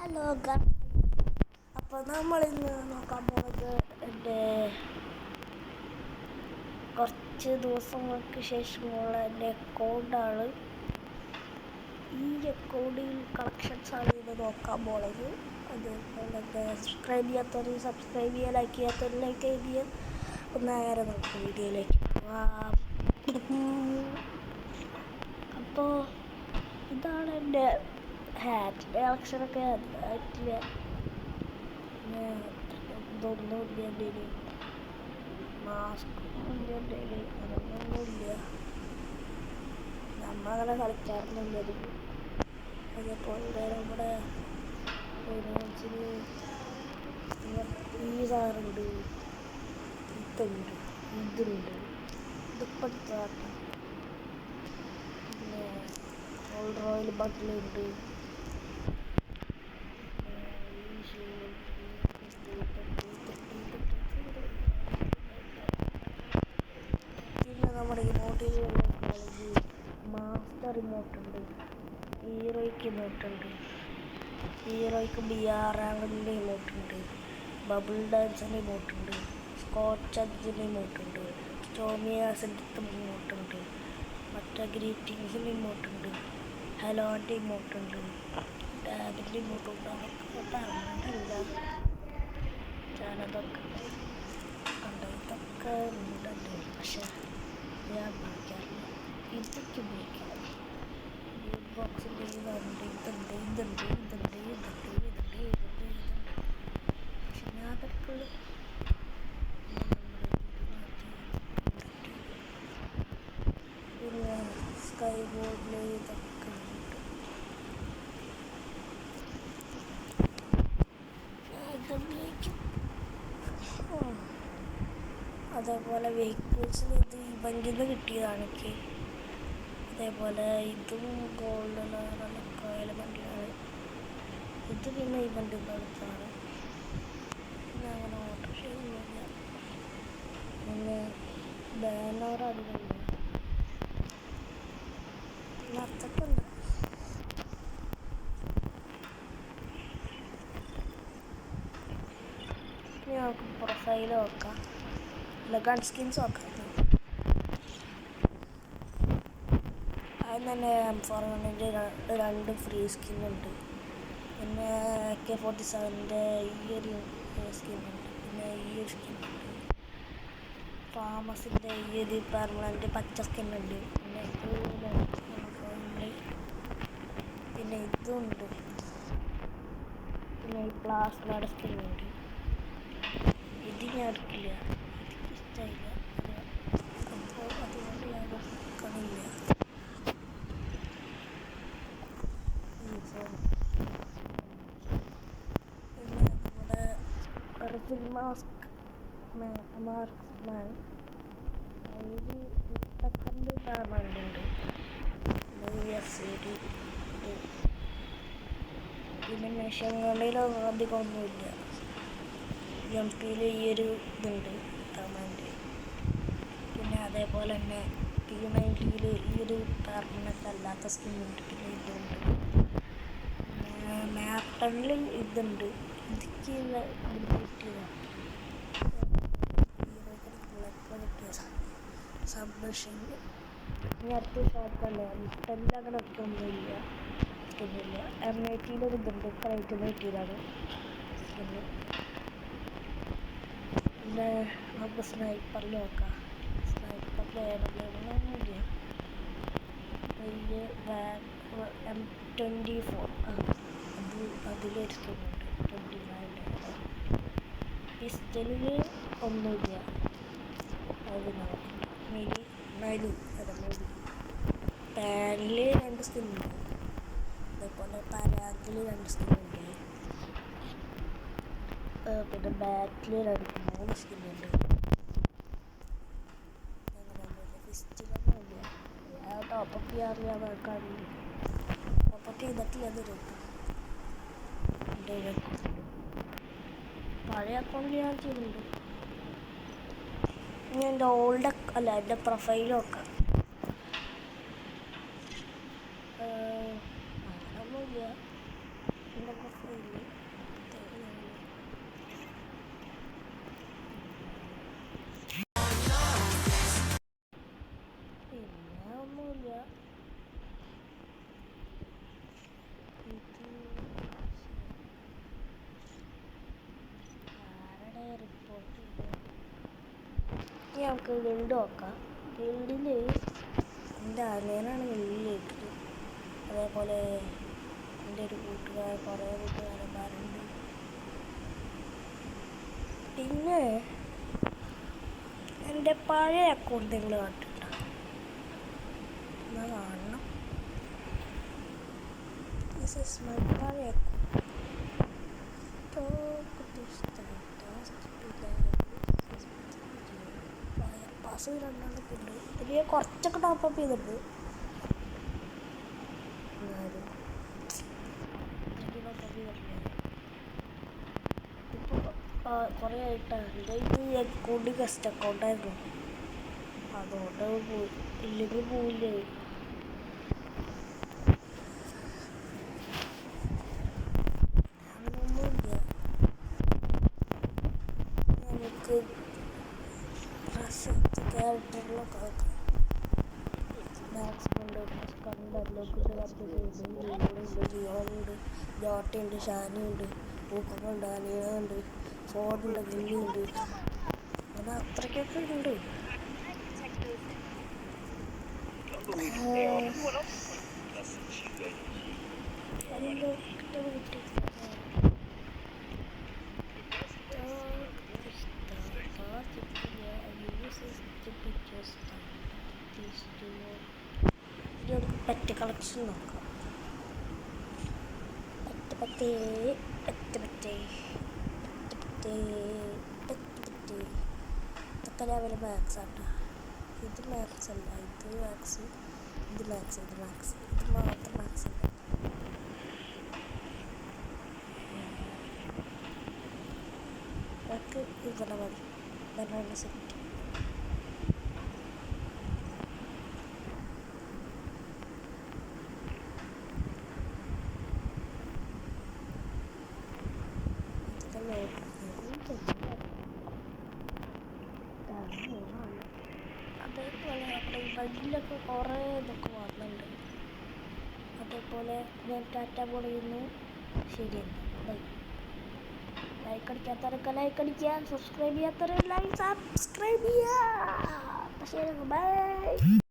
Hello അപ്പോൾ നമ്മളിന്ന് നോക്കാൻ പോകുന്നത് എൻ്റെ കുറച്ച് ദിവസങ്ങൾക്ക് ശേഷമുള്ള എൻ്റെ അക്കൗണ്ടാണ്. ഈ അക്കൗണ്ടിൽ കളക്ഷൻസാണ് ഇന്ന് നോക്കാൻ പോകുന്നത്. അതുപോലെ സബ്സ്ക്രൈബ് ചെയ്യാത്തവർ സബ്സ്ക്രൈബ് ചെയ്യുക, ലൈക്ക് ചെയ്യാത്തവർ ലൈക്ക് ചെയ്യുക. അപ്പോൾ നേരെ നമുക്ക് വീഡിയോയിലേക്ക് പോകാം. അപ്പോൾ ഇതാണ് എൻ്റെ ഹാറ്റിൻ്റെ കളക്ഷനൊക്കെ. ആയിട്ടില്ല, ഇതൊന്നുമില്ല എൻ്റെ കയ്യിൽ. മാസ്ക് എൻ്റെ കയ്യിൽ അതൊന്നുമില്ല. നമ്മളങ്ങനെ കളിക്കാറൊന്നുമില്ല അത്. അതേപോലെ നമ്മുടെ ഈ സാറുണ്ട്, ഇതുണ്ട്, ഇതിപ്പോൾ എടുത്തതാട്ടോ. പിന്നെ റോയൽ ബട്ടിലുണ്ട്. പിന്നെ നമ്മുടെ റിമോട്ടിൽ മാസ്റ്റർ റിമോട്ടുണ്ട്, ഹീറോയ്ക്ക് റിമോട്ടുണ്ട്, ഹീറോയ്ക്ക് BR ആംഗിളിൻ്റെ റിമോട്ടുണ്ട്, ബബിൾ ഡാൻസിൻ്റെ റിമോട്ടുണ്ട്, സ്കോച്ച് അജിൻ്റെ റിമോട്ടുണ്ട്, സ്റ്റോമിയാസിൻ്റെ റിമോട്ടുണ്ട്, മറ്റേ ഗ്രീറ്റിങ്സിൻ്റെ റിമോട്ടുണ്ട്, ഹലോൻ്റെ റിമോട്ടുണ്ട്, ഡാബിൻ്റെ റിമോട്ടുണ്ട്. അതൊക്കെ പറഞ്ഞിട്ടില്ല, ഞാനതൊക്കെ കണ്ടു. ഇതൊക്കെ ഉണ്ടല്ലോ, പക്ഷെ ഞാൻ ഉപയോഗിക്കാറില്ല. ഇതൊക്കെ ഉപയോഗിക്കാം. ബോക്സിൻ്റെ ഇതുണ്ട്. പക്ഷെ ഞാൻ അതൊക്കെ പിന്നെ സ്കൈ ബോർഡിൽ ഇതൊക്കെ ഉണ്ട്. ഇതുപയോഗിക്കും. അതേപോലെ വെഹിക്കിൾസിന് ഇത് ഇവൻ്റിൽ നിന്ന് കിട്ടിയതാണ് എനിക്ക്. അതേപോലെ ഇതും ഗോൾഡ് കോയില വണ്ടിയാണ്. ഇത് പിന്നെ ഇവൻ്റിൽ നിന്ന് എടുത്തതാണ്. പിന്നെ അങ്ങനെ ഓട്ടോറിക്ഷയൊന്നുമില്ല. പിന്നെ ബാനർ അധികമില്ല. പിന്നെ അതൊക്കെ ഉണ്ട്. ഇനി നമുക്ക് പ്രൊഫൈൽ നോക്കാം, ഗൺ സ്കിൻസ് നോക്കാം. അതിന് തന്നെ M4 2 ഫ്രീ സ്കിന്നുണ്ട്. പിന്നെ AK-47 ഈ ഒരു സ്കിന്നുണ്ട്. പിന്നെ ഈ ഒരു സ്കിന്നുണ്ട്. ഫാമസിൻ്റെ ഈ ഒരു പെർമനൻ്റ് പച്ച സ്കിന്നുണ്ട്. പിന്നെ പിന്നെ ഇതുണ്ട്. പിന്നെ ഈ പ്ലാസ്മയുടെ സ്കിന്നുണ്ട്. ഇത് ഞാൻ എടുക്കില്ല, എനിക്ക് ഇഷ്ടമായില്ല. അപ്പോൾ അതുകൊണ്ട് ഞാൻ എടുക്കണില്ല. പിന്നെ നമ്മുടെ ഒറിജിനൽ മാർക്സ്മാൻ അതിൽ 32 ഡയമണ്ടുണ്ട്. പിന്നെ മെഷീനുകളിലൊന്നും അധികമൊന്നുമില്ല. MP ഈ ഒരു ഇതുണ്ട് ഡയമണ്ട്. പിന്നെ അതേപോലെ തന്നെ P90 ഈ ഒരു പെർമനൻ്റ് അല്ലാത്ത സ്കിന്നുണ്ട്. പിന്നെ ഇതുണ്ട്. മാപ്ടണിൽ ഇതുണ്ട്. ഇതൊക്കെ കിട്ടിയതാണ്. സബ്മെഷീനിൽ ഇനി അടുത്ത ഷോപ്പല്ലേ മിസ്റ്ററിൽ അങ്ങനെ ഒറ്റൊന്നുമില്ല, സ്കിന്നില്ല. M80 ഒരു ഇതുണ്ട്, പ്രൈറ്റിൽ കിട്ടിയതാണ് സ്കിന്ന്. പിന്നെ നമുക്ക് സ്നൈപ്പറിൽ നോക്കാം. സ്നൈപ്പറിൽ ഒന്നുമില്ല. വലിയ M24 അതിലൊരു സ്കിന്നുണ്ട്, 29. പിസ്റ്റലിൽ ഒന്നുമില്ല. അത് നോക്കാം. മെലി പാനിൽ 2 സ്കിന്നുണ്ട്. അതേപോലെ പരാഗിൽ 2 സ്കിന്നുണ്ട്. പിന്നെ ബാറ്റിൽ 3 സ്കിന്നുണ്ട്. അങ്ങനെയൊന്നുമില്ല. പിസ്റ്റലൊന്നുമില്ല. ടോപ്പപ്പ് ചെയ്യാറില്ല, കഴിയും. ടോപ്പപ്പ് ചെയ്തിട്ടില്ല. പഴയ അക്കൗണ്ട് ഞാൻ ചെയ്യുന്നുണ്ട്. ഇനി എൻ്റെ എൻ്റെ പ്രൊഫൈൽ നോക്കാം. അങ്ങനൊന്നുമില്ല എൻ്റെ പ്രൊഫൈൽ. നമുക്ക് ഗിൽഡ് നോക്കാം. ഗിൽഡിൽ എൻ്റെ അനിയനാണ് ഗിൽഡിലേക്ക്. അതേപോലെ എൻ്റെ ഒരു കൂട്ടുകാരൻ, കുറേ കൂട്ടുകാരന്മാരുണ്ട്. പിന്നെ എൻ്റെ പഴയ അക്കൗണ്ട് നിങ്ങൾ കണ്ടിട്ടുണ്ടോ? എന്നാ കാണണം. ദിസ് ഈസ് മൈ പഴയ പാസ് രണ്ടെണ്ണൊക്കെ ഉണ്ട്. ഇതിൽ കുറച്ചൊക്കെ ടോപ്പപ്പ് ചെയ്തിട്ടുണ്ട്. ഇപ്പോൾ കുറേ ആയിട്ടാണ് എൻ്റെ ഈ അക്കൗണ്ട് ഗസ്റ്റ് അക്കൗണ്ടായിരുന്നു. അതുകൊണ്ട് ഇല്ലെങ്കിൽ പോയില്ലേ. അങ്ങനൊന്നുമില്ല. നമുക്ക് ക്യാരക്ടറിലൊക്കെ നോക്കാം. ജിയോണ്ട്, ജോട്ടയുണ്ട്, ഷാനുണ്ട്, പൂക്കങ്ങളുണ്ട്, അനിയനുണ്ട്, ഫോർഡുണ്ട്, ഗില്ലിയുണ്ട്. അങ്ങനെ അത്രയ്ക്കൊക്കെ ഉണ്ട്. പെറ്റ് കളക്ഷൻ നോക്കാം. ഇതൊക്കെ ലെവൽ മാക്സ് ആട്ടോ. ഇത് മാക്സ് അല്ല, ഇത് മാക്സ്, ഇത് മാക്സ്, ഇത് മാക്സ്, ഇത് മാത്രം മാക്സ് അല്ല. നമുക്ക് ഇതെല്ലാം മതി. ഇതെല്ലാം സെറ്റ്. അതേപോലെ നമ്മുടെ ഈ ബഡിലൊക്കെ കുറേ ഇതൊക്കെ വന്നിട്ടുണ്ട്. അതേപോലെ ഞാൻ ടാറ്റ പറയുന്നു. ശരിയല്ല, ബൈ. ലൈക്ക് അടിക്കാത്തവരൊക്കെ ലൈക്ക് അടിക്കുക, സബ്സ്ക്രൈബ് ചെയ്യാത്തവർ ലൈക്ക് സബ്സ്ക്രൈബ് ചെയ്യുക. ശരി, ബൈ.